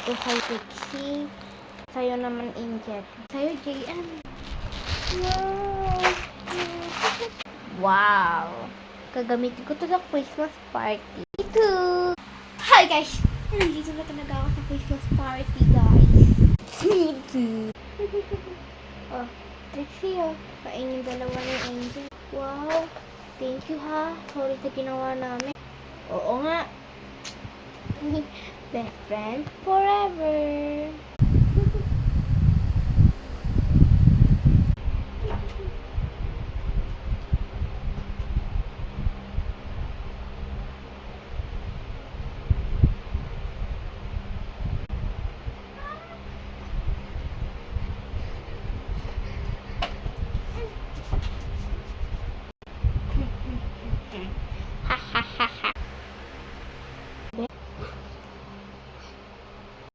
Ito sa'yo, Pixie. Sa'yo naman, Angel. Sa'yo, JM. Wow! Wow! Gagamitin ko to sa Christmas party. Ito! Hi, guys! Nandito na talaga ako sa Christmas party, guys. Sneaky! Oh, Trixie, oh. Kainin dalawa ni Angel. Wow! Thank you, ha. Sorry sa ginawa namin. Oo nga. Best friend forever.